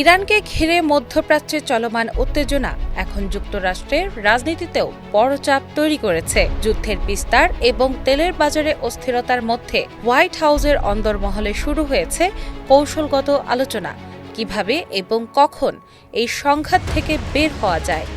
ইরানকে ঘিরে মধ্যপ্রাচ্যে চলমান উত্তেজনা এখন যুক্তরাষ্ট্রের রাজনীতিতেও বড় চাপ তৈরি করেছে। যুদ্ধের বিস্তার এবং তেলের বাজারে অস্থিরতার মধ্যে হোয়াইট হাউসের অন্দরমহলে শুরু হয়েছে কৌশলগত আলোচনা, কিভাবে এবং কখন এই সংঘাত থেকে বের হওয়া যায়।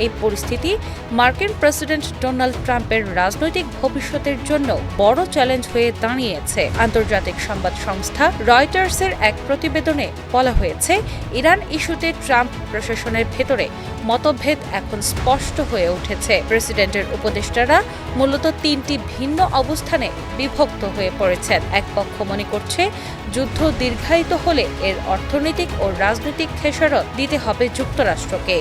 এই পরিস্থিতি মার্কিন প্রেসিডেন্ট ডোনাল্ড ট্রাম্পের রাজনৈতিক ভবিষ্যতের জন্য বড় চ্যালেঞ্জ হয়ে দাঁড়িয়েছে। আন্তর্জাতিক সংবাদ সংস্থা রয়টার্সের এক প্রতিবেদনে বলা হয়েছে, ইরান ইস্যুতে ট্রাম্প প্রশাসনের ভেতরে মতভেদ এখন স্পষ্ট হয়ে উঠেছে। প্রেসিডেন্টের উপদেষ্টারা মূলত তিনটি ভিন্ন অবস্থানে বিভক্ত হয়ে পড়েছেন। এক পক্ষ মনে করছে যুদ্ধ দীর্ঘায়িত হলে এর অর্থনৈতিক ও রাজনৈতিক খেসারত দিতে হবে যুক্তরাষ্ট্রকে।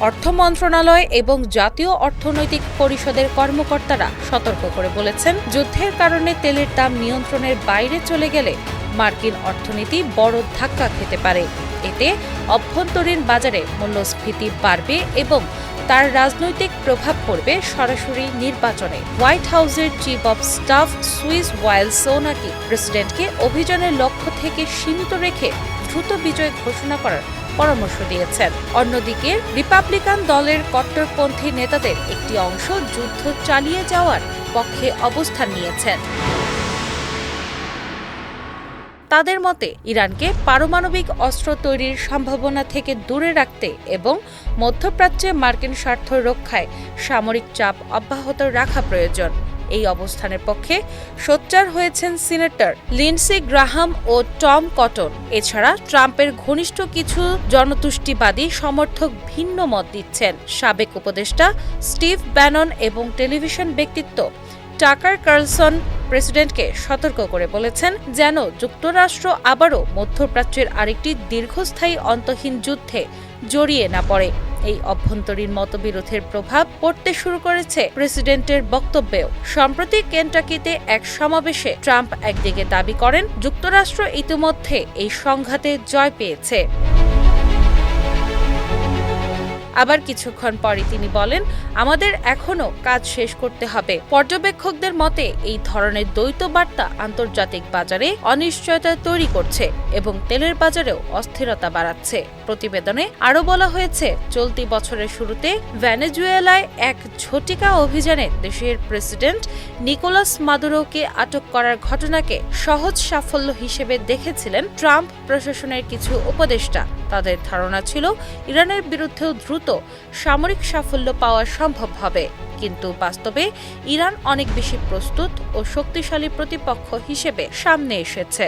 অর্থ মন্ত্রণালয় এবং জাতীয় অর্থনৈতিক পরিষদের কর্মকর্তারা সতর্ক করে বলেছেন, যুদ্ধের কারণে তেলের দাম নিয়ন্ত্রণের বাইরে চলে গেলে মার্কিন অর্থনীতি বড় ধাক্কা খেতে পারে। এতে অভ্যন্তরীণ বাজারে মূল্যস্ফীতি বাড়বে এবং তার রাজনৈতিক প্রভাব পড়বে সরাসরি নির্বাচনে। হোয়াইট হাউসের চিফ অব স্টাফ সুইস ওয়াইলসও নাকি প্রেসিডেন্টকে অভিযানের লক্ষ্য থেকে সীমিত রেখে দ্রুত বিজয় ঘোষণা করার পরামর্শ দিয়েছেন। অন্যদিকে রিপাবলিকান দলের কট্টরপন্থী নেতাদের একটি অংশ যুদ্ধ চালিয়ে যাওয়ার পক্ষে অবস্থান নিয়েছেন। তাদের মতে, ইরানকে পারমাণবিক অস্ত্র তৈরির সম্ভাবনা থেকে দূরে রাখতে এবং মধ্যপ্রাচ্যে মার্কিন স্বার্থ রক্ষায় সামরিক চাপ অব্যাহত রাখা প্রয়োজন। এই অবস্থানের পক্ষে সোচ্চার হয়েছেন সিনেটর লিন্ডসি গ্রাহাম ও টম কটন। এছাড়া ট্রাম্পের ঘনিষ্ঠ কিছু জনতুষ্টিবাদী সমর্থক ভিন্ন মত দিচ্ছেন। সাবেক উপদেষ্টা স্টিভ ব্যানন এবং টেলিভিশন ব্যক্তিত্ব টাকার কার্লসন প্রেসিডেন্টকে সতর্ক করে বলেছেন, যেন যুক্তরাষ্ট্র আবারও মধ্যপ্রাচ্যের আরেকটি দীর্ঘস্থায়ী অন্তহীন যুদ্ধে জড়িয়ে না পড়ে। এই অভ্যন্তরীণ মতবিরোধের প্রভাব পড়তে শুরু করেছে প্রেসিডেন্টের বক্তব্যেও। সম্প্রতি কেন্টাকিতে এক সমাবেশে ট্রাম্প একদিকে দাবি করেন, যুক্তরাষ্ট্র ইতিমধ্যে এই সংঘাতে জয় পেয়েছে। আবার কিছুক্ষণ পরই তিনি বলেন, আমাদের এখনও কাজ শেষ করতে হবে। পর্যবেক্ষকদের মতে এই ধরনের দ্বৈত বার্তা আন্তর্জাতিক বাজারে অনিশ্চয়তা তৈরি করছে এবং তেলের বাজারেও অস্থিরতা বাড়াচ্ছে। প্রতিবেদনে আরও বলা হয়েছে, চলতি বছরের শুরুতে ভেনেজুয়েলায় এক ঝটিকা অভিযানে দেশের প্রেসিডেন্ট নিকোলাস মাদুরোকে আটক করার ঘটনাকে সহজ সাফল্য হিসেবে দেখেছিলেন ট্রাম্প প্রশাসনের কিছু উপদেষ্টা। তাদের ধারণা ছিল ইরানের বিরুদ্ধেও দ্রুত সামরিক সাফল্য পাওয়া সম্ভব হবে, কিন্তু বাস্তবে ইরান অনেক বেশি প্রস্তুত ও শক্তিশালী প্রতিপক্ষ হিসেবে সামনে এসেছে।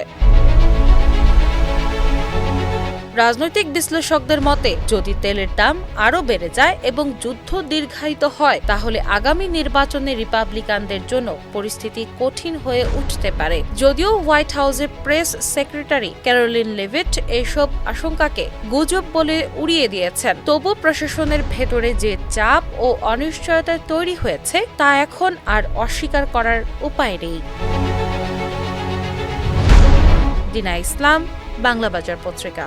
রাজনৈতিক বিশ্লেষকদের মতে, যদি তেলের দাম আরও বেড়ে যায় এবং যুদ্ধ দীর্ঘায়িত হয়, তাহলে আগামী নির্বাচনে রিপাবলিকানদের জন্য পরিস্থিতি কঠিন হয়ে উঠতে পারে। যদিও হোয়াইট হাউসের প্রেস সেক্রেটারি ক্যারোলিন লেভিট এসব আশঙ্কাকে গুজব বলে উড়িয়ে দিয়েছেন, তবু প্রশাসনের ভেতরে যে চাপ ও অনিশ্চয়তা তৈরি হয়েছে তা এখন আর অস্বীকার করার উপায় নেই। দিনা ইসলাম, বাংলা বাজার পত্রিকা।